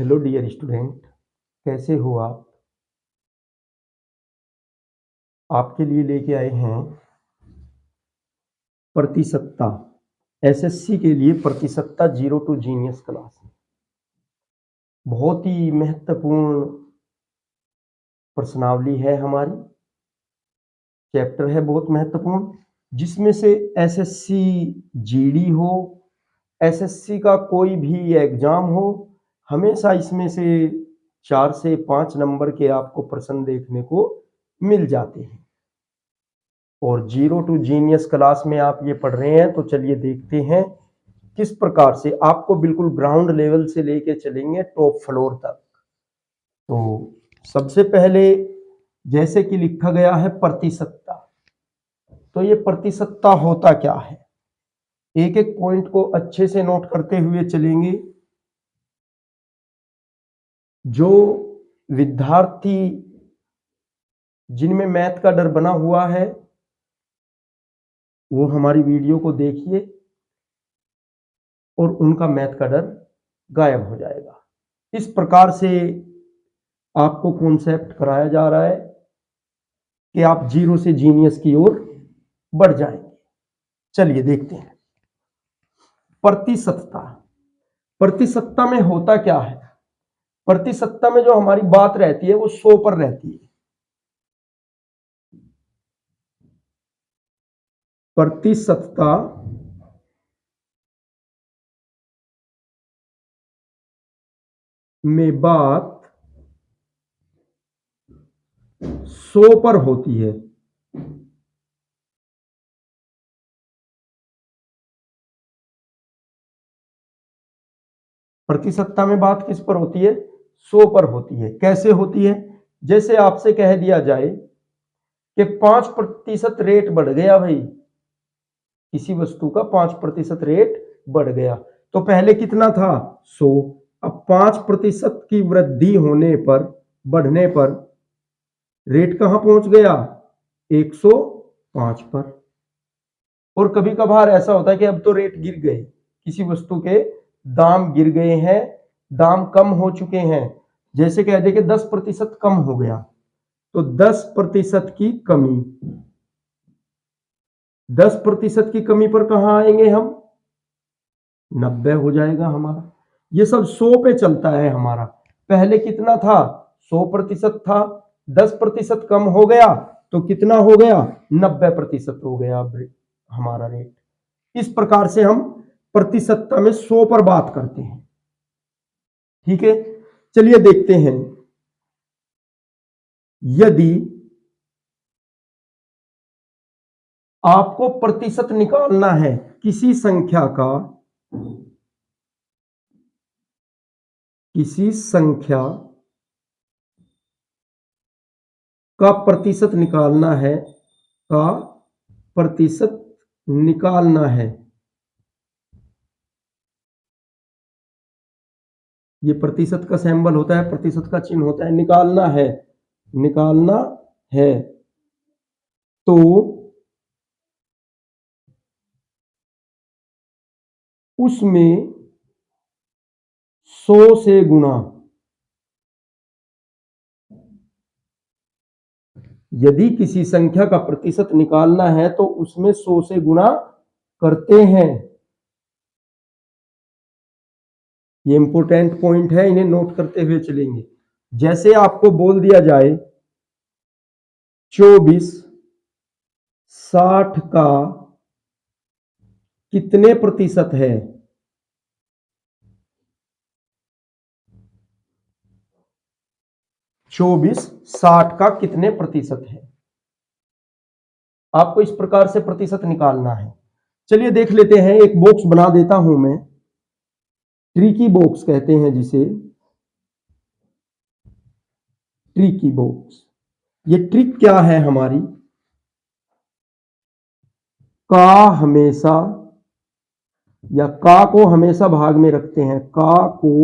Hello dear student, कैसे हो आप? आपके लिए लेके आए हैं प्रतिशतता। एसएससी के लिए प्रतिशतता जीरो टू जीनियस क्लास। बहुत ही महत्वपूर्ण प्रश्नावली है हमारी, चैप्टर है बहुत महत्वपूर्ण, जिसमें से एसएससी जीडी हो, एसएससी का कोई भी एग्जाम हो, हमेशा इसमें से 4 से 5 नंबर के आपको प्रश्न देखने को मिल जाते हैं। और जीरो टू जीनियस क्लास में आप ये पढ़ रहे हैं, तो चलिए देखते हैं किस प्रकार से आपको बिल्कुल ग्राउंड लेवल से लेके चलेंगे टॉप फ्लोर तक। तो सबसे पहले जैसे कि लिखा गया है प्रतिशतता, तो ये प्रतिशतता होता क्या है, एक एक पॉइंट को अच्छे से नोट करते हुए चलेंगे। जो विद्यार्थी जिनमें मैथ का डर बना हुआ है, वो हमारी वीडियो को देखिए और उनका मैथ का डर गायब हो जाएगा। इस प्रकार से आपको कॉन्सेप्ट कराया जा रहा है कि आप जीरो से जीनियस की ओर बढ़ जाएंगे। चलिए देखते हैं प्रतिशतता। प्रतिशतता में होता क्या है? प्रतिशतता में जो हमारी बात रहती है वो 100 पर रहती है। प्रतिशतता में बात 100 पर होती है। प्रतिशतता में बात किस पर होती है? 100 पर होती है। कैसे होती है? जैसे आपसे कह दिया जाए कि 5% रेट बढ़ गया भाई, किसी वस्तु का 5% रेट बढ़ गया, तो पहले कितना था? 100। अब 5% की वृद्धि होने पर, बढ़ने पर रेट कहां पहुंच गया? 105 पर। और कभी कभार ऐसा होता है कि अब तो रेट गिर गए, किसी वस्तु के दाम गिर गए हैं, दाम कम हो चुके हैं। जैसे कह दे कि 10% कम हो गया, तो 10% की कमी, 10% की कमी पर कहां आएंगे हम? 90 हो जाएगा हमारा। ये सब 100 पे चलता है हमारा। पहले कितना था? 100% था, 10% कम हो गया तो कितना हो गया? 90% हो गया हमारा रेट। इस प्रकार से हम प्रतिशतता में 100 पर बात करते हैं। ठीक है, चलिए देखते हैं। यदि आपको प्रतिशत निकालना है किसी संख्या का, किसी संख्या का प्रतिशत निकालना है, का प्रतिशत निकालना है, ये प्रतिशत का सिंबल होता है, प्रतिशत का चिन्ह होता है, निकालना है, निकालना है, तो उसमें 100 से गुना, यदि किसी संख्या का प्रतिशत निकालना है तो उसमें 100 से गुना करते हैं। ये इंपॉर्टेंट पॉइंट है, इन्हें नोट करते हुए चलेंगे। जैसे आपको बोल दिया जाए 24 60 का कितने प्रतिशत है, 24 60 का कितने प्रतिशत है, आपको इस प्रकार से प्रतिशत निकालना है। चलिए देख लेते हैं, एक बॉक्स बना देता हूं मैं, ट्रिकी बॉक्स कहते हैं जिसे, ट्रिकी बॉक्स। ये ट्रिक क्या है हमारी? का हमेशा, या का को हमेशा भाग में रखते हैं, का को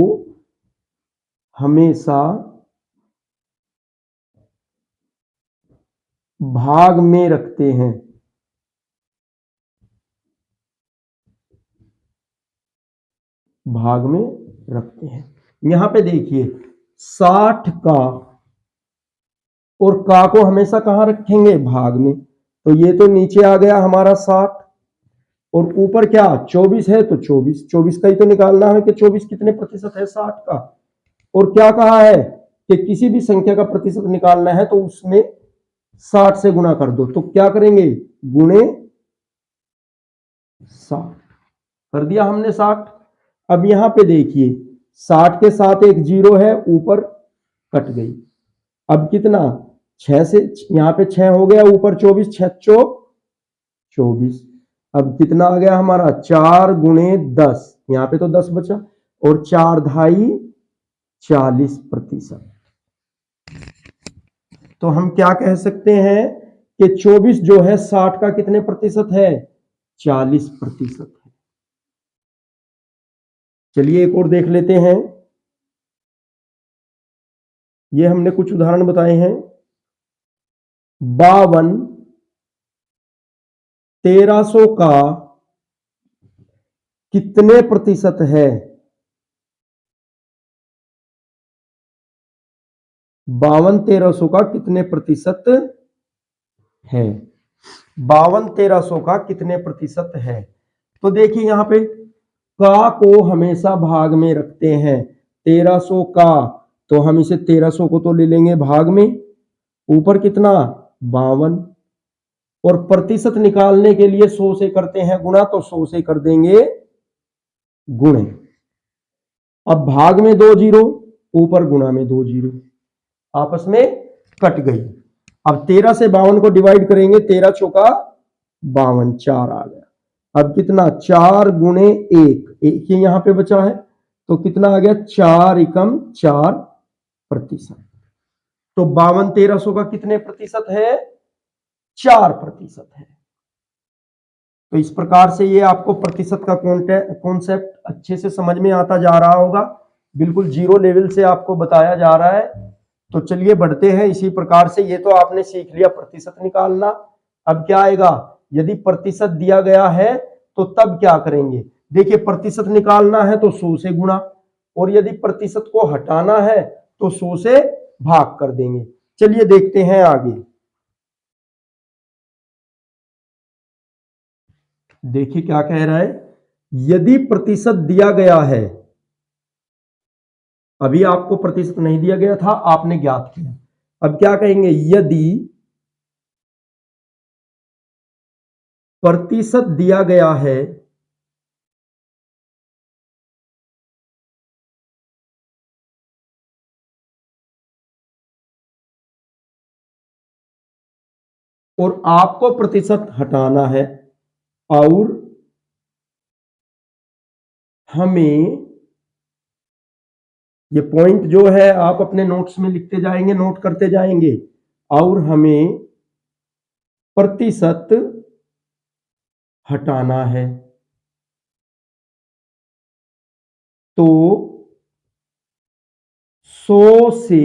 हमेशा भाग में रखते हैं, भाग में रखते हैं। यहां पे देखिए 60 का और का को हमेशा कहां रखेंगे, भाग में। तो ये तो नीचे आ गया हमारा 60 और ऊपर क्या 24 है, तो 24 का ही तो निकालना है कि 24 कितने प्रतिशत है 60 का। और क्या कहा है कि किसी भी संख्या का प्रतिशत निकालना है तो उसमें 60 से गुना कर दो। तो क्या करेंगे, गुणे 60 कर दिया हमने 60। अब यहां पे देखिए 60 के साथ एक जीरो है, ऊपर कट गई। अब कितना 6 से, यहां पे 6 हो गया, ऊपर 24, 6 चौक 24। अब कितना आ गया हमारा 4 गुणे 10, यहां पे तो 10 बचा, और 4 ढाई 40%। तो हम क्या कह सकते हैं कि 24 जो है 60 का कितने प्रतिशत है, 40% है। चलिए एक और देख लेते हैं। ये हमने कुछ उदाहरण बताए हैं। 52 1300 का कितने प्रतिशत है, 52 1300 का कितने प्रतिशत है, 52 1300 का कितने प्रतिशत है। तो देखिए यहां पे का को हमेशा भाग में रखते हैं। 1300 का, तो हम इसे 1300 को तो ले लेंगे भाग में, ऊपर कितना 52, और प्रतिशत निकालने के लिए 100 से करते हैं गुणा, तो 100 से कर देंगे गुणे। अब भाग में 2 जीरो, ऊपर गुणा में 2 जीरो, आपस में कट गई। अब 13 से 52 को डिवाइड करेंगे, 13 चौका 52, 4 आ गया। अब कितना 4 गुणे 1, एक ही यहां पे बचा है, तो कितना आ गया 4 एकम 4%। तो 52 1300 का कितने प्रतिशत है, 4% है। तो इस प्रकार से ये आपको प्रतिशत का कॉन्सेप्ट अच्छे से समझ में आता जा रहा होगा। बिल्कुल जीरो लेवल से आपको बताया जा रहा है। तो चलिए बढ़ते हैं इसी प्रकार से। ये तो आपने सीख लिया प्रतिशत निकालना। अब क्या आएगा, यदि प्रतिशत दिया गया है तो तब क्या करेंगे। देखिए प्रतिशत निकालना है तो 100 से गुणा, और यदि प्रतिशत को हटाना है तो 100 से भाग कर देंगे। चलिए देखते हैं आगे। देखिए क्या कह रहा है, यदि प्रतिशत दिया गया है, अभी आपको प्रतिशत नहीं दिया गया था, आपने ज्ञात किया। अब क्या कहेंगे, यदि प्रतिशत दिया गया है और आपको प्रतिशत हटाना है, और हमें, ये पॉइंट जो है आप अपने नोट्स में लिखते जाएंगे, नोट करते जाएंगे, और हमें प्रतिशत हटाना है, तो 100 से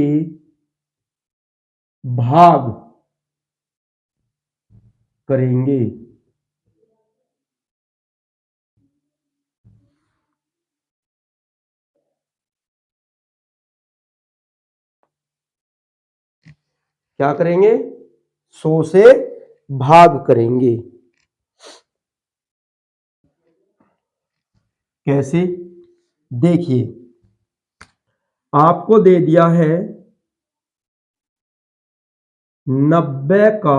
भाग करेंगे। क्या करेंगे, 100 से भाग करेंगे। कैसे, देखिए आपको दे दिया है 90 का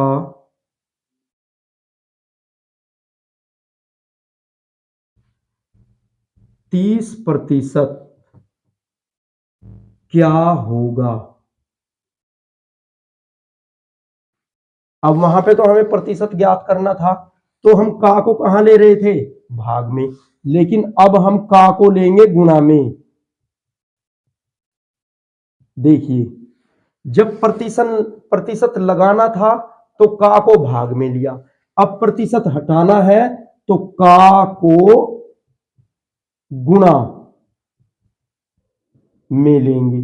30% क्या होगा। अब वहां पे तो हमें प्रतिशत ज्ञात करना था, तो हम का को कहां ले रहे थे, भाग में। लेकिन अब हम का को लेंगे गुणा में। देखिए जब प्रतिशत लगाना था तो का को भाग में लिया, अब प्रतिशत हटाना है तो का को गुणा में लेंगे।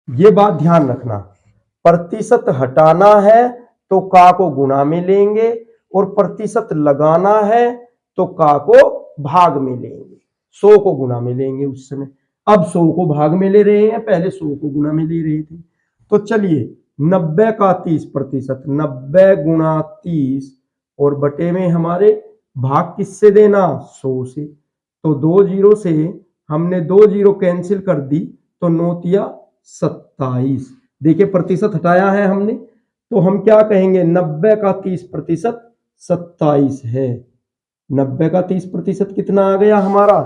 ये बात ध्यान रखना, प्रतिशत हटाना है तो का को गुणा में लेंगे, और प्रतिशत लगाना है तो का को भाग में लेंगे, 100 को गुना में लेंगे उस समय। अब 100 को भाग में ले रहे हैं, पहले 100 को गुना में ले रहे थे। तो चलिए 90 का 30%, 90 गुणा 30 और बटे में हमारे भाग किससे देना, 100 से। तो 2 जीरो से हमने 2 जीरो कैंसिल कर दी, तो 9 तिया 27। देखिए प्रतिशत हटाया है हमने, तो हम क्या कहेंगे, 90 का 30% 27 है। 90 का 30% कितना आ गया हमारा,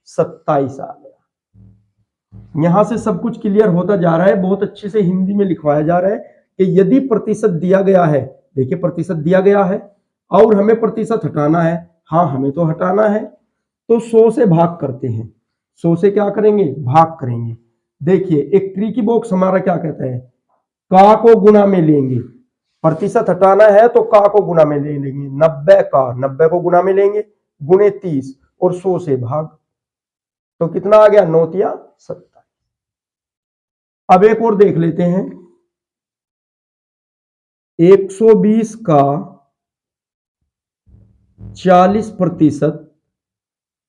27 आ गया। यहां से सब कुछ क्लियर होता जा रहा है, बहुत अच्छे से हिंदी में लिखवाया जा रहा है कि यदि प्रतिशत दिया गया है, देखिए प्रतिशत दिया गया है और हमें प्रतिशत हटाना है, हाँ हमें तो हटाना है, तो 100 से भाग करते हैं। 100 से क्या करेंगे, भाग करेंगे। देखिए एक ट्रिकी बॉक्स हमारा क्या कहता है, का को गुना में लेंगे, प्रतिशत हटाना है तो का को गुना में ले लेंगे। 90 का 90 को गुना में लेंगे, गुणे 30 और 100 से भाग, तो कितना आ गया, 9 तिया 27। अब एक और देख लेते हैं, 120 का 40%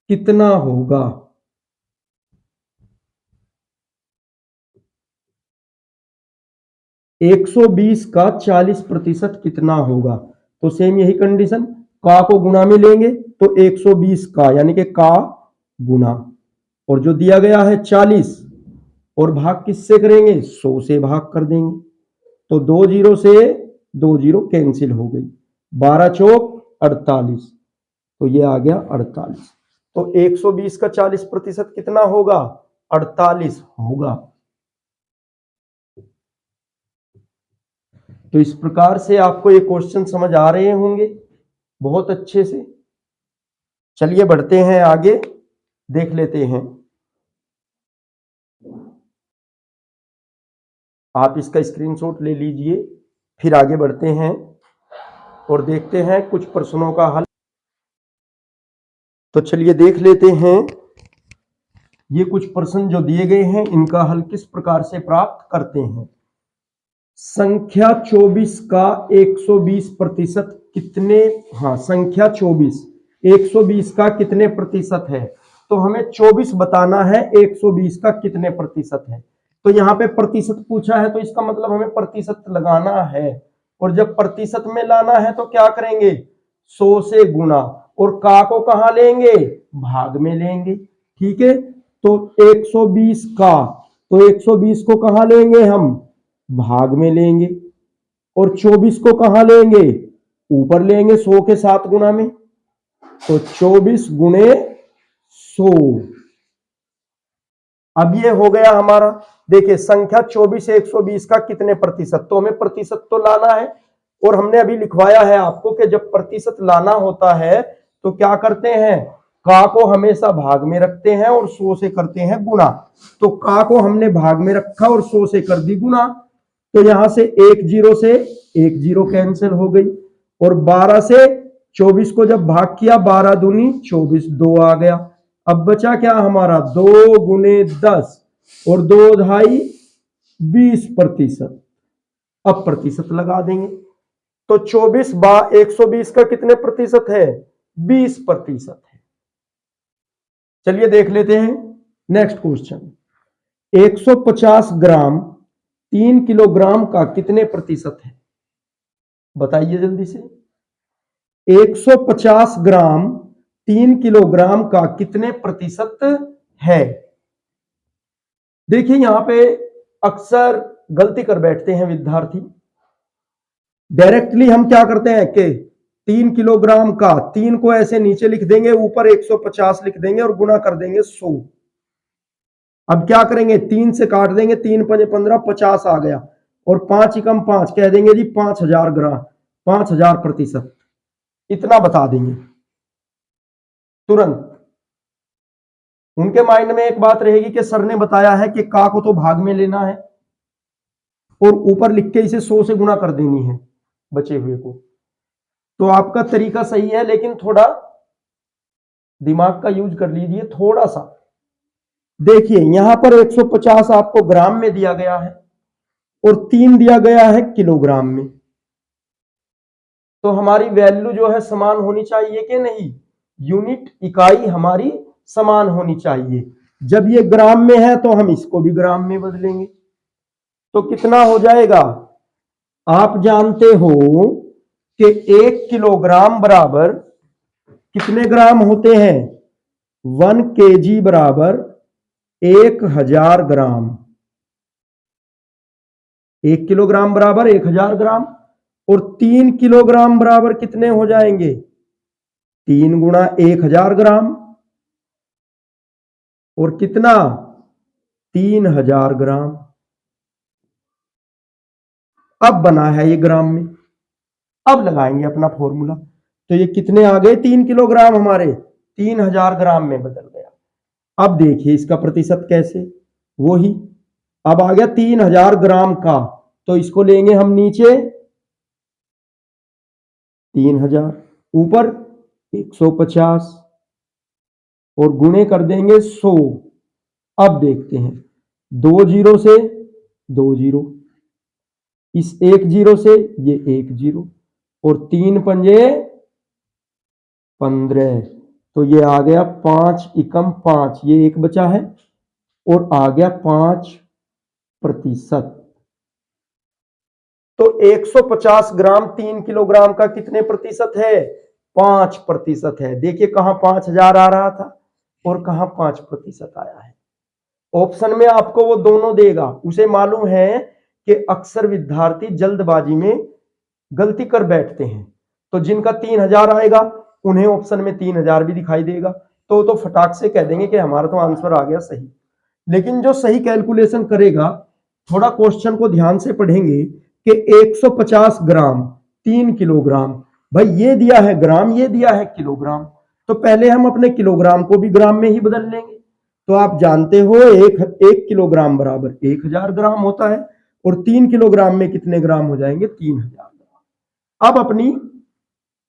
कितना होगा। 120 का 40% कितना होगा, तो सेम यही कंडीशन, का को गुना में लेंगे तो 120 का यानी कि का गुना, और जो दिया गया है 40 और भाग किससे करेंगे, 100 से भाग कर देंगे। तो 2 जीरो से 2 जीरो कैंसिल हो गई, 12 चौक 48, तो ये आ गया 48। तो 120 का 40% कितना होगा, 48 होगा। तो इस प्रकार से आपको ये क्वेश्चन समझ आ रहे होंगे बहुत अच्छे से। चलिए बढ़ते हैं आगे, देख लेते हैं। आप इसका स्क्रीनशॉट ले लीजिए, फिर आगे बढ़ते हैं और देखते हैं कुछ प्रश्नों का हल। तो चलिए देख लेते हैं, ये कुछ प्रश्न जो दिए गए हैं इनका हल किस प्रकार से प्राप्त करते हैं। संख्या 24 का 120% कितने, हाँ संख्या 24 120 का कितने प्रतिशत है, तो हमें 24 बताना है, 120 का कितने प्रतिशत है। तो यहाँ पे प्रतिशत पूछा है तो इसका मतलब हमें प्रतिशत लगाना है, और जब प्रतिशत में लाना है तो क्या करेंगे, 100 से गुना, और का को कहां लेंगे, भाग में लेंगे। ठीक है, तो 120 का, तो 120 को कहां लेंगे हम, भाग में लेंगे, और 24 को कहां लेंगे, ऊपर लेंगे 100 के 7 गुना में, तो 24 गुणे 100। अब ये हो गया हमारा, देखिए संख्या 24 120 का कितने प्रतिशत, तो हमें प्रतिशत तो लाना है, और हमने अभी लिखवाया है आपको कि जब प्रतिशत लाना होता है तो क्या करते हैं, का को हमेशा भाग में रखते हैं और 100 से करते हैं गुना। तो का को हमने भाग में रखा और 100 से कर दी गुना, तो यहां से 1 जीरो से 1 जीरो कैंसिल हो गई, और 12 से 24 को जब भाग किया, 12 दूनी 24, 2 आ गया। अब बचा क्या हमारा, 2 गुने 10 और 2 ढाई 20%। अब प्रतिशत लगा देंगे, तो 24 बा 120 का कितने प्रतिशत है, 20% है। चलिए देख लेते हैं नेक्स्ट क्वेश्चन, 150 ग्राम 3 किलोग्राम का कितने प्रतिशत है, बताइए जल्दी से। 150 ग्राम 3 किलोग्राम का कितने प्रतिशत है। देखिए यहां पे अक्सर गलती कर बैठते हैं विद्यार्थी, डायरेक्टली हम क्या करते हैं कि 3 किलोग्राम का, 3 को ऐसे नीचे लिख देंगे, ऊपर 150 लिख देंगे और गुना कर देंगे 100। अब क्या करेंगे, 3 से काट देंगे, 3 पंजे 15, 50 आ गया, और 5 एकम 5 कह देंगे जी 5000 ग्राम, 5000%, इतना बता देंगे तुरंत। उनके माइंड में एक बात रहेगी कि सर ने बताया है कि का को तो भाग में लेना है और ऊपर लिख के इसे 100 से गुना कर देनी है बचे हुए को। तो आपका तरीका सही है, लेकिन थोड़ा दिमाग का यूज कर लीजिए थोड़ा सा। देखिए यहां पर 150 आपको ग्राम में दिया गया है और 3 दिया गया है किलोग्राम में, तो हमारी वैल्यू जो है समान होनी चाहिए कि नहीं, यूनिट इकाई हमारी समान होनी चाहिए। जब ये ग्राम में है तो हम इसको भी ग्राम में बदलेंगे, तो कितना हो जाएगा? आप जानते हो कि 1 किलोग्राम बराबर कितने ग्राम होते हैं? 1 kg बराबर 1000 ग्राम। 1 किलोग्राम बराबर 1000 ग्राम। और 3 किलोग्राम बराबर कितने हो जाएंगे? 3 गुणा 1000 ग्राम। और कितना? 3000 ग्राम। अब बना है ये ग्राम में। अब लगाएंगे अपना फॉर्मूला। तो ये कितने आ गए? 3 किलोग्राम हमारे 3000 ग्राम में बदल गया। अब देखिए इसका प्रतिशत कैसे? वो ही अब आ गया 3000 ग्राम का, तो इसको लेंगे हम नीचे 3000, ऊपर 150 और गुणे कर देंगे 100। अब देखते हैं, 2 जीरो से 2 जीरो, इस 1 जीरो से ये 1 जीरो, और 3 पंजे 15, तो ये आ गया 5 एकम 5, ये एक बचा है, और आ गया 5%। तो 150 ग्राम 3 किलोग्राम का कितने प्रतिशत है? 5% है। देखिए कहां 5000 आ रहा था और कहां 5% आया है। ऑप्शन में आपको वो दोनों देगा। उसे मालूम है कि अक्सर विद्यार्थी जल्दबाजी में गलती कर बैठते हैं, तो जिनका 3000 आएगा उन्हें ऑप्शन में 3000 भी दिखाई देगा, तो फटाक से कह देंगे कि हमारा तो आंसर आ गया सही। लेकिन जो सही कैलकुलेशन करेगा, थोड़ा क्वेश्चन को ध्यान से पढ़ेंगे कि 150 ग्राम 3 किलोग्राम, भाई ये दिया है ग्राम, ये दिया है किलोग्राम, तो पहले हम अपने किलोग्राम को भी ग्राम में ही बदल लेंगे। तो आप जानते हो एक किलोग्राम बराबर 1000 ग्राम होता है, और 3 किलोग्राम में कितने ग्राम हो जाएंगे? 3000 ग्राम। अब अपनी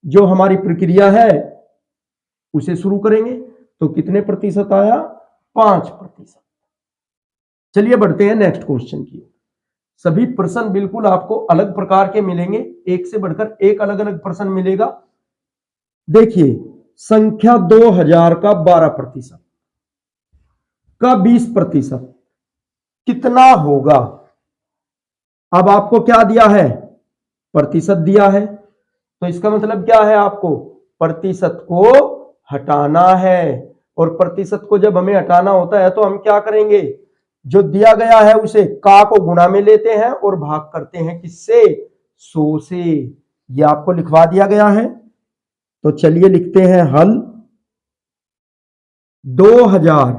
जो हमारी प्रक्रिया है उसे शुरू करेंगे। तो कितने प्रतिशत आया? 5%। चलिए बढ़ते हैं नेक्स्ट क्वेश्चन की। सभी प्रश्न बिल्कुल आपको अलग प्रकार के मिलेंगे, एक से बढ़कर एक अलग अलग प्रश्न मिलेगा। देखिए, संख्या 2000 का 12% का 20% कितना होगा? अब आपको क्या दिया है? प्रतिशत दिया है, तो इसका मतलब क्या है? आपको प्रतिशत को हटाना है। और प्रतिशत को जब हमें हटाना होता है तो हम क्या करेंगे? जो दिया गया है उसे का को गुणा में लेते हैं और भाग करते हैं किससे? 100 से। ये आपको लिखवा दिया गया है, तो चलिए लिखते हैं हल। 2000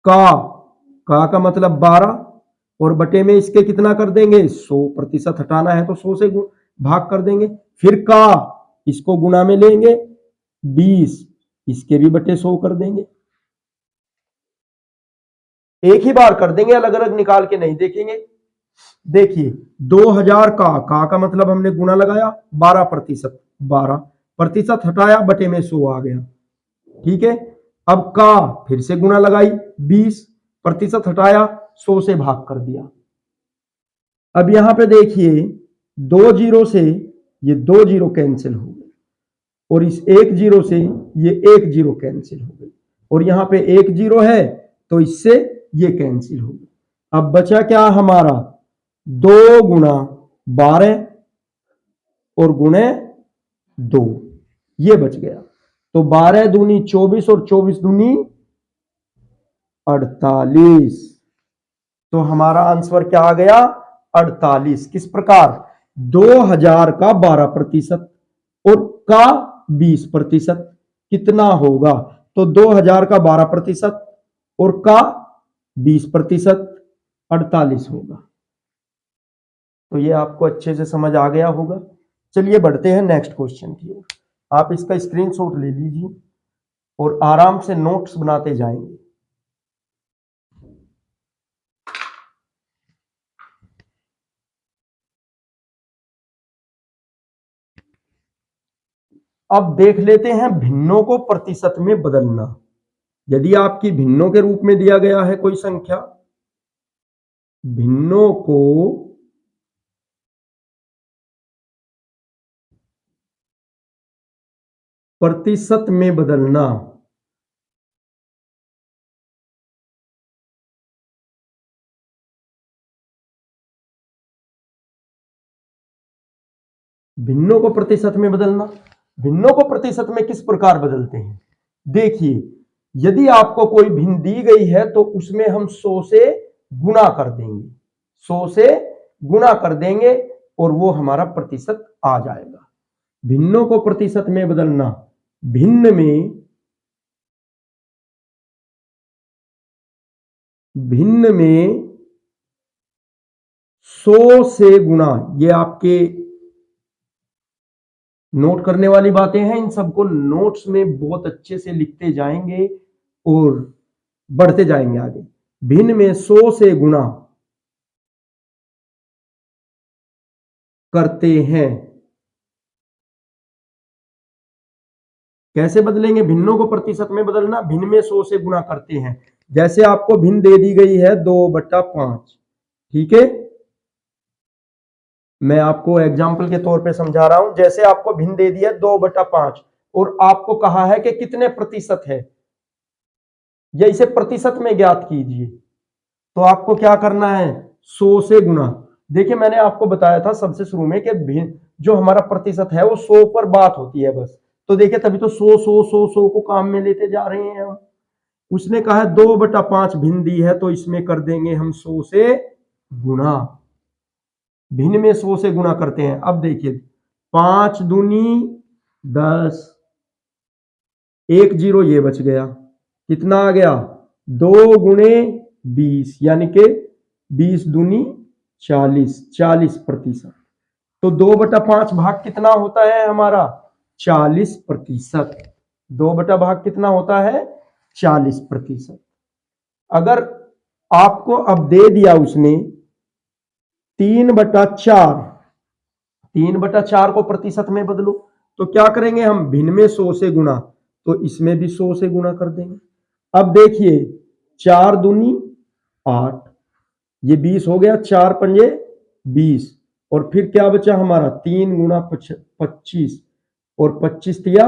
का मतलब 12, और बटे में इसके कितना कर देंगे? 100%। हटाना है तो 100 से भाग कर देंगे। फिर का इसको गुणा में लेंगे 20, इसके भी बटे 100 कर देंगे। एक ही बार कर देंगे, अलग अलग निकाल के नहीं देखेंगे। देखिए 2000 का मतलब हमने गुणा लगाया, 12%, 12% हटाया, बटे में 100 आ गया। ठीक है, अब का फिर से गुणा लगाई, 20% हटाया, 100 से भाग कर दिया। अब यहां पे देखिए 2 जीरो से ये 2 जीरो कैंसिल हो गए, और इस 1 जीरो से ये 1 जीरो कैंसिल हो गई, और यहां पे 1 जीरो है तो इससे ये कैंसिल हो गई। अब बचा क्या हमारा? 2 गुणा 12 और गुणे 2, ये बच गया। तो 12 दूनी 24 और 24 दूनी 48। तो हमारा आंसर क्या आ गया? 48। किस प्रकार? 2000 का 12% और का 20% कितना होगा? तो 2000 का 12% और का 20% 48 होगा। तो ये आपको अच्छे से समझ आ गया होगा। चलिए बढ़ते हैं नेक्स्ट क्वेश्चन की ओर। आप इसका स्क्रीनशॉट ले लीजिए और आराम से नोट्स बनाते जाएंगे। अब देख लेते हैं भिन्नों को प्रतिशत में बदलना। यदि आपकी भिन्नों के रूप में दिया गया है कोई संख्या, भिन्नों को प्रतिशत में बदलना। भिन्नों को प्रतिशत में बदलना। भिन्नों को प्रतिशत में किस प्रकार बदलते हैं? देखिए, यदि आपको कोई भिन्न दी गई है तो उसमें हम 100 से गुणा कर देंगे, 100 से गुणा कर देंगे और वो हमारा प्रतिशत आ जाएगा। भिन्नों को प्रतिशत में बदलना। भिन्न में 100 से गुणा, ये आपके नोट करने वाली बातें हैं। इन सबको नोट्स में बहुत अच्छे से लिखते जाएंगे और बढ़ते जाएंगे आगे। भिन्न में 100 से गुणा करते हैं। कैसे बदलेंगे? भिन्नों को प्रतिशत में बदलना, भिन्न में 100 से गुणा करते हैं। जैसे आपको भिन्न दे दी गई है 2/5, ठीक है, मैं आपको एग्जाम्पल के तौर पे समझा रहा हूं। जैसे आपको भिन्न दे दिया 2/5 और आपको कहा है कि कितने प्रतिशत है, या इसे प्रतिशत में ज्ञात कीजिए, तो आपको क्या करना है? 100 से गुणा। देखिए, मैंने आपको बताया था सबसे शुरू में कि भिन्न जो हमारा प्रतिशत है वो 100 पर बात होती है बस। तो देखिए, तभी तो 100 को काम में लेते जा रहे हैं हम। उसने कहा है 2/5 भिन्न दी है तो इसमें कर देंगे हम 100 से गुणा। भिन्न में 100 से गुणा करते हैं। अब देखिए, 5 दूनी 10, 1 0 ये बच गया, कितना आ गया? 2 गुणे 20, यानी कि 20 दूनी 40, 40%। तो 2/5 भाग कितना होता है हमारा? 40%। 2/भाग कितना होता है? 40%। अगर आपको अब दे दिया उसने 3/4, 3/4 को प्रतिशत में बदलो, तो क्या करेंगे हम? भिन्न में 100 से गुणा, तो इसमें भी 100 से गुणा कर देंगे। अब देखिए, 4 दूनी 8, ये 20 हो गया, 4 पंजे 20, और फिर क्या बचा हमारा? 3 गुणा 25, और 25 दिया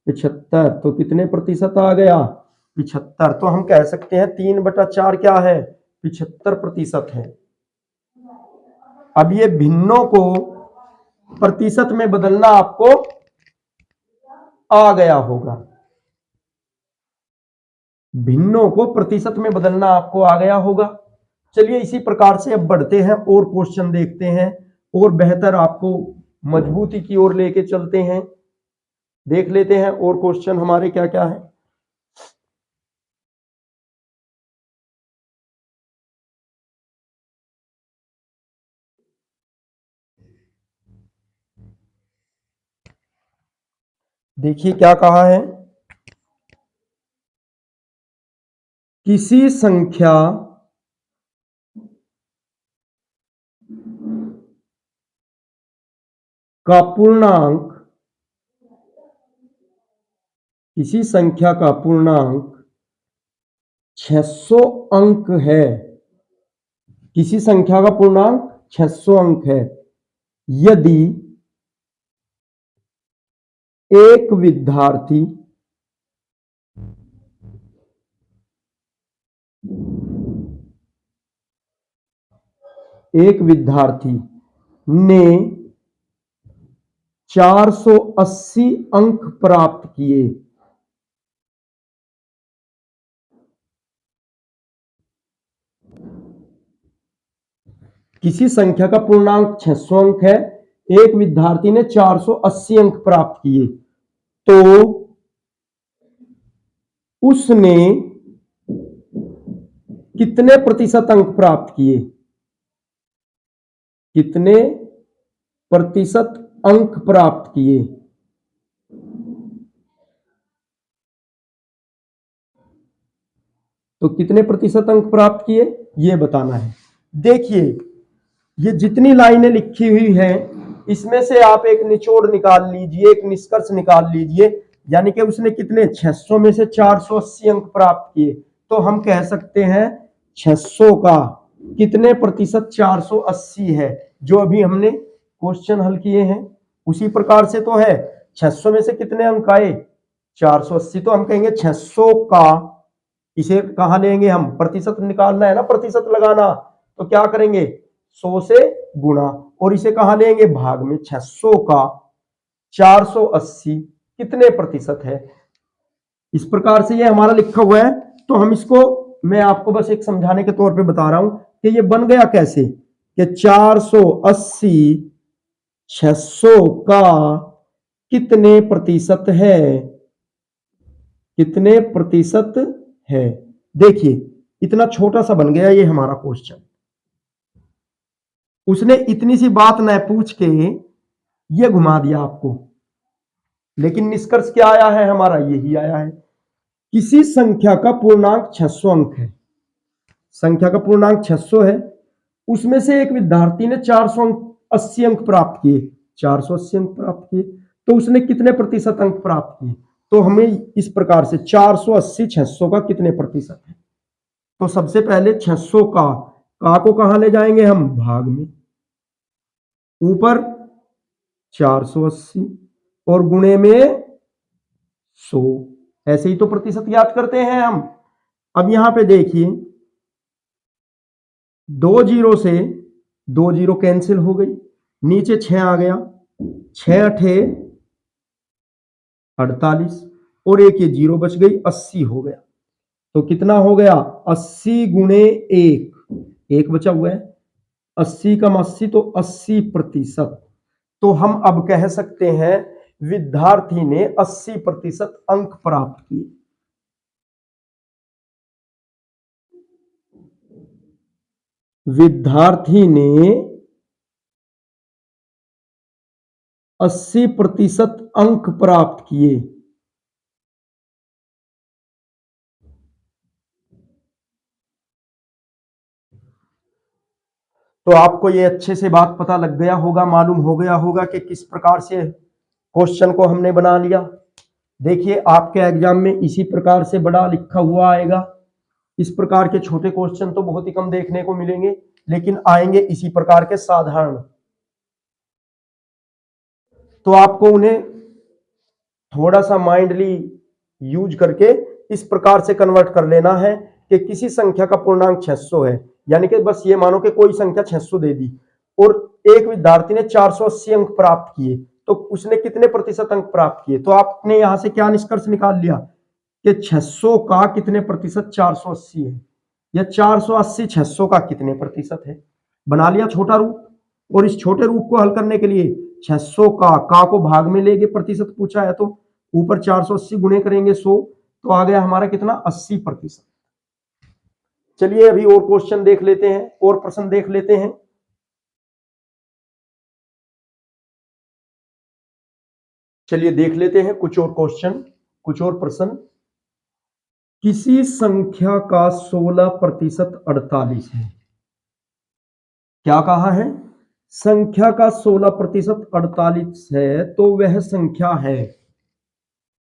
75, तो कितने प्रतिशत आ गया? 75। तो हम कह सकते हैं 3/4 क्या है? 75% है। अब ये भिन्नों को प्रतिशत में बदलना आपको आ गया होगा। भिन्नों को प्रतिशत में बदलना आपको आ गया होगा। चलिए, इसी प्रकार से अब बढ़ते हैं और क्वेश्चन देखते हैं और बेहतर आपको मजबूती की ओर लेके चलते हैं। देख लेते हैं और क्वेश्चन हमारे क्या क्या है। देखिए क्या कहा है, किसी संख्या का पूर्णांक, किसी संख्या का पूर्णांक 600 अंक है, किसी संख्या का पूर्णांक 600 अंक है, यदि एक विद्यार्थी ने 480 अंक प्राप्त किए, किसी संख्या का पूर्णांक 600 अंक है, एक विद्यार्थी ने 480 अंक प्राप्त किए, तो उसने कितने प्रतिशत अंक प्राप्त किए? कितने प्रतिशत अंक प्राप्त किए? तो कितने प्रतिशत अंक प्राप्त किए ये बताना है। देखिए, ये जितनी लाइनें लिखी हुई हैं इसमें से आप एक निचोड़ निकाल लीजिए, एक निष्कर्ष निकाल लीजिए। यानी कि उसने कितने? 600 में से 480 अंक प्राप्त किए, तो हम कह सकते हैं 600 का कितने प्रतिशत 480 है, जो अभी हमने क्वेश्चन हल किए हैं उसी प्रकार से तो है। 600 में से कितने अंक आए? 480। तो हम कहेंगे 600 का, इसे कहां लेंगे हम? प्रतिशत निकालना है ना, प्रतिशत लगाना, तो क्या करेंगे? 100 से गुणा, और इसे कहां लेंगे? भाग में। 600 का 480 कितने प्रतिशत है? इस प्रकार से ये हमारा लिखा हुआ है। तो हम इसको, मैं आपको बस एक समझाने के तौर पे बता रहा हूं कि ये बन गया कैसे, कि 480 600 का कितने प्रतिशत है, कितने प्रतिशत है। देखिए इतना छोटा सा बन गया ये हमारा क्वेश्चन। उसने इतनी सी बात न पूछ के ये घुमा दिया आपको, लेकिन निष्कर्ष क्या आया है हमारा? यही आया है, किसी संख्या का पूर्णांक 600 अंक है, संख्या का पूर्णांक 600 है, उसमें से एक विद्यार्थी ने 480 अंक प्राप्त किए, 480 अंक प्राप्त किए, तो उसने कितने प्रतिशत अंक प्राप्त किए? तो हमें इस प्रकार से 480 600 का कितने प्रतिशत है, तो सबसे पहले 600 का को कहां ले जाएंगे हम? भाग में, ऊपर 480 और गुणे में 100। ऐसे ही तो प्रतिशत याद करते हैं हम। अब यहां पे देखिए, 2 जीरो से 2 जीरो कैंसिल हो गई, नीचे 6 आ गया, 6 अठे 48 और एक ये जीरो बच गई, 80 हो गया। तो कितना हो गया? 80 गुणे 1 बचा हुआ है, 80 कम 80 तो 80%। तो हम अब कह सकते हैं विद्यार्थी ने 80% अंक प्राप्त किए। विद्यार्थी ने 80% अंक प्राप्त किए। तो आपको ये अच्छे से बात पता लग गया होगा, मालूम हो गया होगा कि किस प्रकार से क्वेश्चन को हमने बना लिया। देखिए आपके एग्जाम में इसी प्रकार से बड़ा लिखा हुआ आएगा। इस प्रकार के छोटे क्वेश्चन तो बहुत ही कम देखने को मिलेंगे, लेकिन आएंगे इसी प्रकार के साधारण। तो आपको उन्हें थोड़ा सा माइंडली यूज करके इस प्रकार से कन्वर्ट कर लेना है कि किसी संख्या का पूर्णांक 600 है, यानी कि बस ये मानो कि कोई संख्या 600 दे दी और एक विद्यार्थी ने 480 अंक प्राप्त किए, तो उसने कितने प्रतिशत अंक प्राप्त किए? तो आपने यहां से क्या निष्कर्ष निकाल लिया कि 600 का कितने प्रतिशत 480 है, या 480 600 का कितने प्रतिशत है। बना लिया छोटा रूप। और इस छोटे रूप को हल करने के लिए 600 का को भाग में लेंगे, प्रतिशत पूछा है तो ऊपर 480 गुणे करेंगे 100, तो आ गया हमारा कितना? 80%। चलिए अभी और क्वेश्चन देख लेते हैं, और प्रश्न देख लेते हैं। चलिए देख लेते हैं कुछ और क्वेश्चन, कुछ और प्रश्न। किसी संख्या का 16% 48 है। क्या कहा है? संख्या का 16% 48 है, तो वह संख्या है,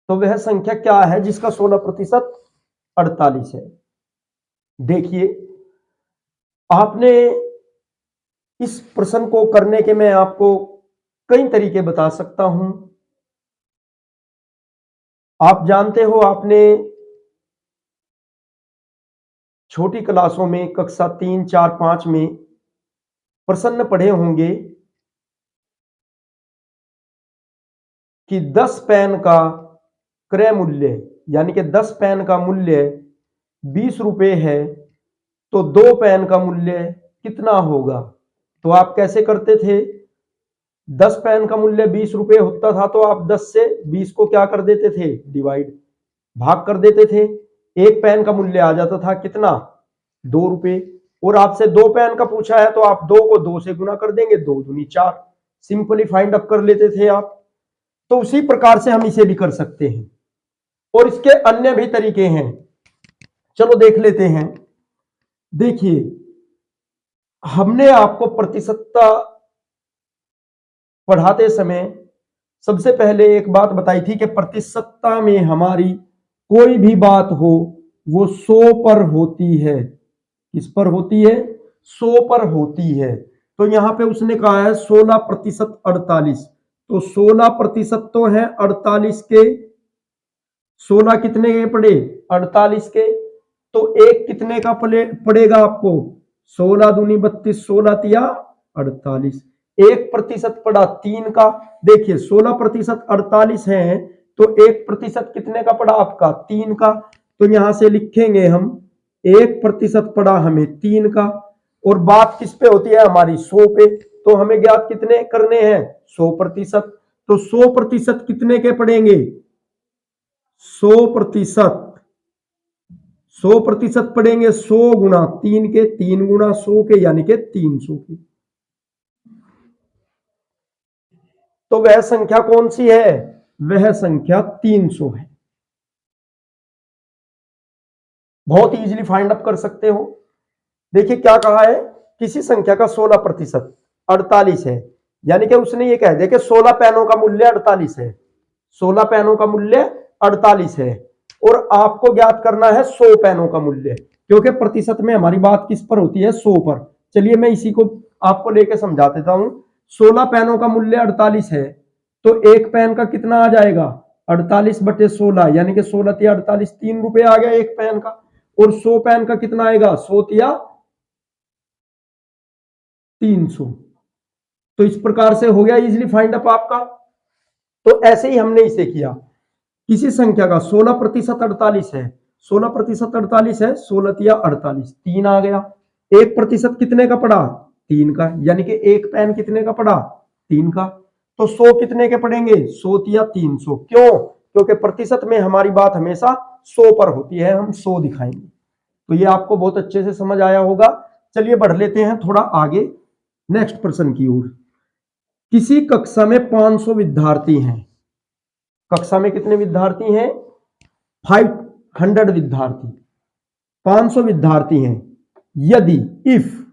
तो वह संख्या क्या है जिसका 16% 48 है? देखिए आपने इस प्रश्न को करने के मैं आपको कई तरीके बता सकता हूं। आप जानते हो, आपने छोटी क्लासों में कक्षा 3, 4, 5 में प्रश्न पढ़े होंगे कि 10 पेन का क्रय मूल्य, यानी कि 10 पेन का मूल्य 20 रुपए है, तो 2 पेन का मूल्य कितना होगा? तो आप कैसे करते थे? 10 पेन का मूल्य 20 रुपए होता था, तो आप 10 से 20 को क्या कर देते थे? डिवाइड, भाग कर देते थे। एक पेन का मूल्य आ जाता था कितना? 2 रुपए। और आपसे 2 पेन का पूछा है, तो आप 2 को 2 से गुना कर देंगे, 2 दूनी 4, सिंपली फाइंड अप कर लेते थे आप। तो उसी प्रकार से हम इसे भी कर सकते हैं, और इसके अन्य भी तरीके हैं। चलो देख लेते हैं। देखिए हमने आपको प्रतिशतता पढ़ाते समय सबसे पहले एक बात बताई थी कि प्रतिशतता में हमारी कोई भी बात हो वो 100 पर होती है। किस पर होती है? 100 पर होती है। तो यहां पे उसने कहा है 16% 48, तो 16% तो है 48 के, 16 कितने के पड़े 48 के, तो एक कितने का पड़ेगा आपको 16 दूनी 32, 16 तिया 48, 1% पड़ा 3 का। देखिए 16% 48 है, तो 1% कितने का पड़ा आपका 3 का। तो यहां से लिखेंगे हम 1% पड़ा हमें 3 का, और बात किस पे होती है हमारी 100 पे, तो हमें ज्ञात कितने करने हैं 100%। तो 100% कितने के पड़ेंगे 100%, 100% पड़ेंगे 100 गुना 3 के, 3 गुना 100 के, यानी के 300 के। तो वह संख्या कौन सी है, वह संख्या 300 है। बहुत इजीली फाइंड अप कर सकते हो। देखिए क्या कहा है, किसी संख्या का 16% 48 है, यानी कि उसने ये कह दिया कि 16 पेनों का मूल्य 48 है, 16 पेनों का मूल्य 48 है, और आपको ज्ञात करना है 100 पेनों का मूल्य, क्योंकि प्रतिशत में हमारी बात किस पर होती है 100 पर। चलिए मैं इसी को आपको लेके समझा देता हूं। 16 पेनों का मूल्य 48 है, तो एक पेन का कितना आ जाएगा 48/16, यानी कि 16 तिया 48, 3 रुपए आ गया एक पेन का। और 100 पेन का कितना आएगा 100 तिया 300। तो इस प्रकार से हो गया इजीली फाइंड अप आपका। तो ऐसे ही हमने इसे किया, किसी संख्या का 16% 48 है, 16% 48 है, 16 तिया 48, 3 आ गया। 1% कितने का पड़ा 3 का, यानी कि एक पेन कितने का पड़ा 3 का। तो 100 कितने के पड़ेंगे 100 तिया 300। क्यों, क्योंकि प्रतिशत में हमारी बात हमेशा 100 पर होती है, हम 100 दिखाएंगे। तो ये आपको बहुत अच्छे से समझ आया होगा। चलिए बढ़ लेते हैं थोड़ा आगे नेक्स्ट प्रश्न की ओर। किसी कक्षा में 500 विद्यार्थी हैं, कक्षा में कितने विद्यार्थी हैं 500 विद्यार्थी, 500 विद्यार्थी हैं। यदि इफ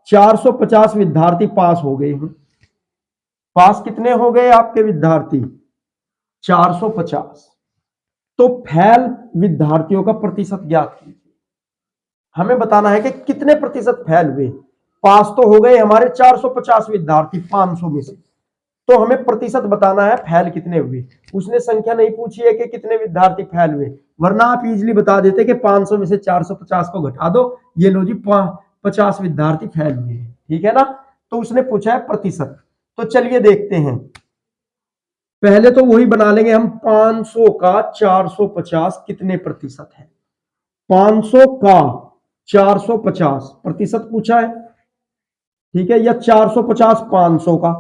450 विद्यार्थी पास हो गए हैं, पास कितने हो गए आपके विद्यार्थी 450, तो फेल विद्यार्थियों का प्रतिशत ज्ञात कीजिए। हमें बताना है कि कितने प्रतिशत फेल हुए। पास तो हो गए हमारे 450 विद्यार्थी 500 में से, तो हमें प्रतिशत बताना है फेल कितने हुए। उसने संख्या नहीं पूछी है कि कितने विद्यार्थी फेल हुए, वरना आप इजीली बता देते कि 500 में से 450 को घटा दो, ये लो जी 50 विद्यार्थी फेल हुए हैं, ठीक है ना। तो उसने पूछा है प्रतिशत। तो चलिए देखते हैं, पहले तो वही बना लेंगे हम, 500 का 450 कितने प्रतिशत है। 500 का 450 प्रतिशत पूछा है, ठीक है, या 450 500 का,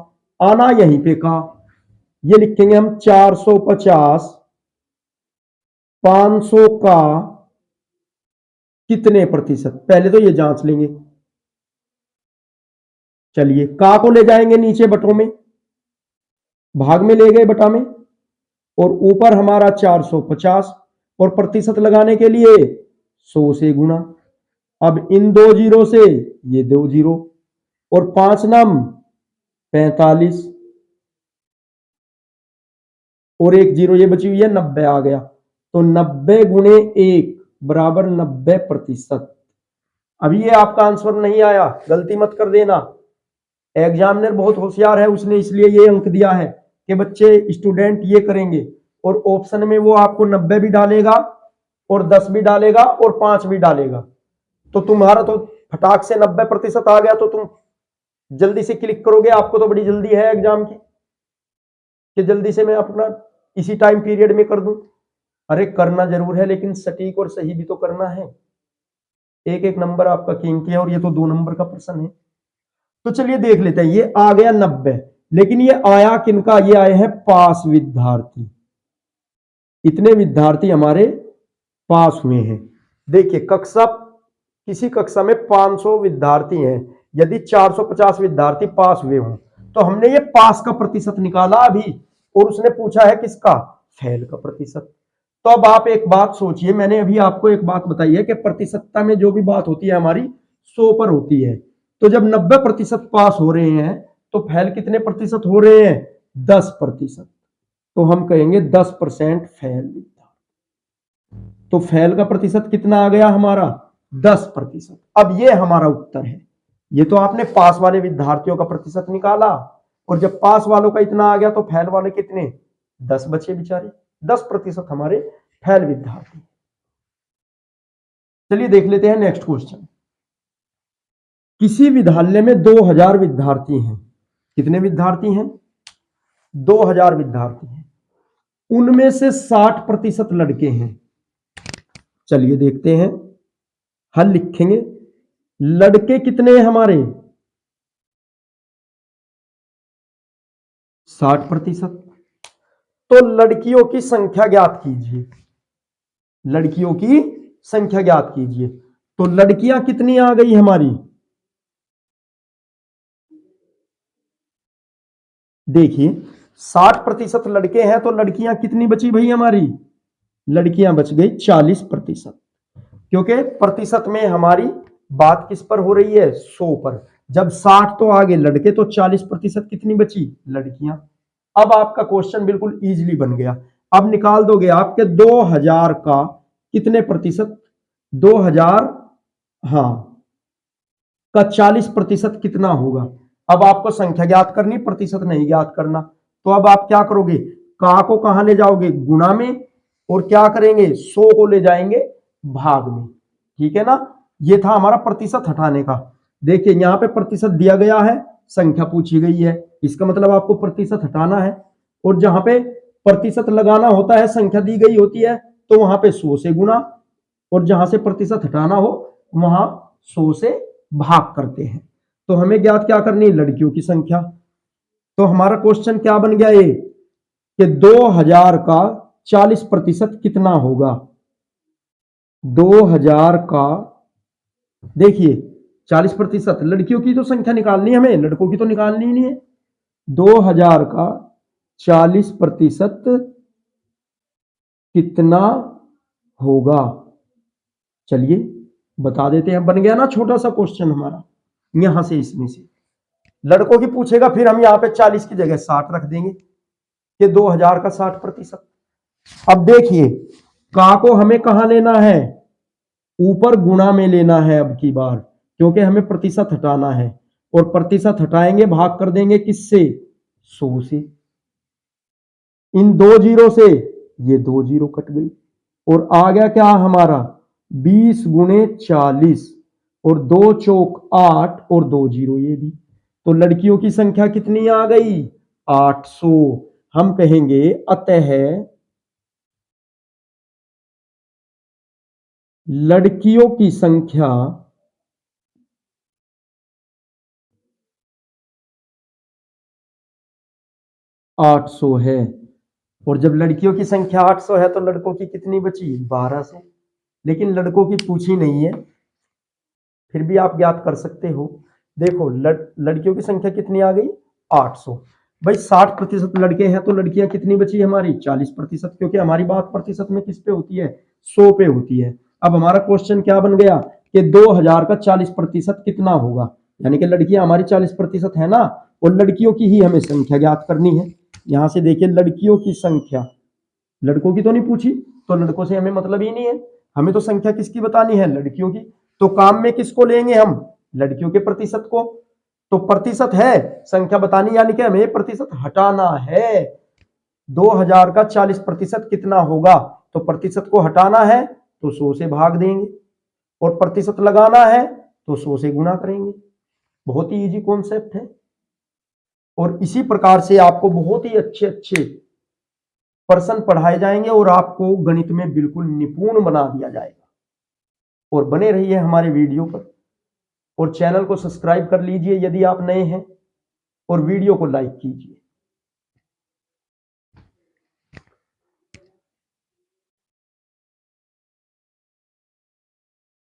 आना यहीं पे का, ये लिखेंगे हम 450 500 का कितने प्रतिशत, पहले तो ये जांच लेंगे। चलिए का को ले जाएंगे नीचे बटों में, भाग में ले गए बटा में, और ऊपर हमारा 450, और प्रतिशत लगाने के लिए 100 से गुना। अब इन 2 जीरो से ये 2 जीरो, और 5 नम 45, और 1 जीरो ये बची हुई है 90 आ गया। तो 90 गुणे 1 बराबर 90%। अभी ये आपका आंसर नहीं आया, गलती मत कर देना। एग्जामिनर बहुत होशियार है, उसने इसलिए ये अंक दिया है कि बच्चे स्टूडेंट ये करेंगे, और ऑप्शन में वो आपको 90 भी डालेगा, और 10 भी डालेगा, और 5 भी डालेगा। तो तुम्हारा तो फटाक से 90% आ गया, तो तुम जल्दी से क्लिक करोगे। आपको तो बड़ी जल्दी है एग्जाम की, कि जल्दी से मैं अपना इसी टाइम पीरियड में कर दूं। अरे करना जरूर है, लेकिन सटीक और सही भी तो करना है। एक एक नंबर आपका कीमती है, और ये तो 2 नंबर का प्रश्न है। तो चलिए देख लेते हैं, ये आ गया 90, लेकिन ये आया किनका, ये आए हैं पास विद्यार्थी। इतने विद्यार्थी हमारे पास हुए हैं। देखिए कक्षा, किसी कक्षा में 500 विद्यार्थी हैं, यदि 450 विद्यार्थी पास हुए हों, तो हमने ये पास का प्रतिशत निकाला अभी, और उसने पूछा है किसका फेल का प्रतिशत। तो अब आप एक बात सोचिए, मैंने अभी आपको एक बात बताई है कि प्रतिशतता में जो भी बात होती है हमारी 100 पर होती है। तो जब 90% पास हो रहे हैं, तो फेल कितने प्रतिशत हो रहे हैं 10%। तो हम कहेंगे 10% फेल। तो फेल का प्रतिशत कितना आ गया हमारा 10%। अब ये हमारा उत्तर है। ये तो आपने पास वाले विद्यार्थियों का प्रतिशत निकाला, और जब पास वालों का इतना आ गया तो फेल वाले कितने 10 बचे बेचारे, 10% हमारे फेल विद्यार्थी। चलिए देख लेते हैं नेक्स्ट क्वेश्चन। किसी विद्यालय में 2000 विद्यार्थी हैं। कितने विद्यार्थी हैं? 2000 विद्यार्थी हैं, उनमें से 60% लड़के हैं। चलिए देखते हैं, हल लिखेंगे। लड़के कितने हैं हमारे? 60%। तो लड़कियों की संख्या ज्ञात कीजिए। लड़कियों की संख्या ज्ञात कीजिए। तो लड़कियां कितनी आ गई हमारी? देखिए 60% लड़के हैं तो लड़कियां कितनी बची भाई हमारी? लड़कियां बच गई 40%, क्योंकि प्रतिशत में हमारी बात किस पर हो रही है? 100 पर। जब 60 तो आगे लड़के तो 40% कितनी बची? लड़कियां। अब आपका क्वेश्चन बिल्कुल इजीली बन गया। अब निकाल दोगे आपके 2000 का कितने प्रतिशत? 2000 हाँ का 40% कितना होगा? अब आपको संख्या ज्ञात करनी, प्रतिशत नहीं ज्ञात करना। तो अब आप क्या करोगे? का को कहां ले जाओगे? गुणा में, और क्या करेंगे? 100 को ले जाएंगे भाग में। ठीक है ना? ये था हमारा प्रतिशत हटाने का। देखिए यहां पे प्रतिशत दिया गया है, संख्या पूछी गई है, इसका मतलब आपको प्रतिशत हटाना है। और जहां पे प्रतिशत लगाना होता है, संख्या दी गई होती है, तो वहां पे 100 से गुना, और जहां से प्रतिशत हटाना हो वहां 100 से भाग करते हैं। तो हमें ज्ञात क्या करनी है? लड़कियों की संख्या। तो हमारा क्वेश्चन क्या बन गया ये कि 2000 का 40% कितना होगा? 2000 का देखिए 40%, लड़कियों की तो संख्या निकालनी है हमें, लड़कों की तो निकालनी ही नहीं है। 2000 का 40% कितना होगा? चलिए बता देते हैं। बन गया ना छोटा सा क्वेश्चन हमारा। यहां से इसमें से लड़कों की पूछेगा, फिर हम यहां पे 40 की जगह 60 रख देंगे कि 2000 का 60%। अब देखिए का को हमें कहां लेना है? ऊपर गुणा में लेना है अब की बार, क्योंकि हमें प्रतिशत हटाना है। और प्रतिशत हटाएंगे, भाग कर देंगे किससे? 100 से। इन 2 जीरो से ये 2 जीरो कट गई, और आ गया क्या हमारा? 20 गुणे 40, और 2 चौक 8, और 2 जीरो ये भी। तो लड़कियों की संख्या कितनी आ गई? 800। हम कहेंगे अतः लड़कियों की संख्या 800 है। और जब लड़कियों की संख्या 800 है तो लड़कों की कितनी बची? 1200। लेकिन लड़कों की पूछी नहीं है, फिर भी आप ज्ञात कर सकते हो। देखो लड़कियों की संख्या कितनी आ गई? 800। भाई 60% लड़के हैं तो लड़कियां कितनी बची हमारी? 40%, क्योंकि हमारी बात प्रतिशत में किस पे होती है? 100 पे होती है। अब हमारा क्वेश्चन क्या बन गया कि 2000 का 40% कितना होगा? यानी कि लड़कियां हमारी 40% है ना, और लड़कियों की ही हमें संख्या ज्ञात करनी है। यहां से देखिए लड़कियों की संख्या, लड़कों की तो नहीं पूछी, तो लड़कों से हमें मतलब ही नहीं है। हमें तो संख्या किसकी बतानी है? लड़कियों की। तो काम में किसको लेंगे हम? लड़कियों के प्रतिशत को। तो प्रतिशत है संख्या बतानी, यानी कि हमें प्रतिशत हटाना है। 2000 का 40% कितना होगा? तो प्रतिशत को हटाना है तो 100 से भाग देंगे, और प्रतिशत लगाना है तो 100 से गुना करेंगे। बहुत ही इजी कॉन्सेप्ट है, और इसी प्रकार से आपको बहुत ही अच्छे अच्छे प्रश्न पढ़ाए जाएंगे और आपको गणित में बिल्कुल निपुण बना दिया जाएगा। और बने रहिए हमारे वीडियो पर, और चैनल को सब्सक्राइब कर लीजिए यदि आप नए हैं, और वीडियो को लाइक कीजिए।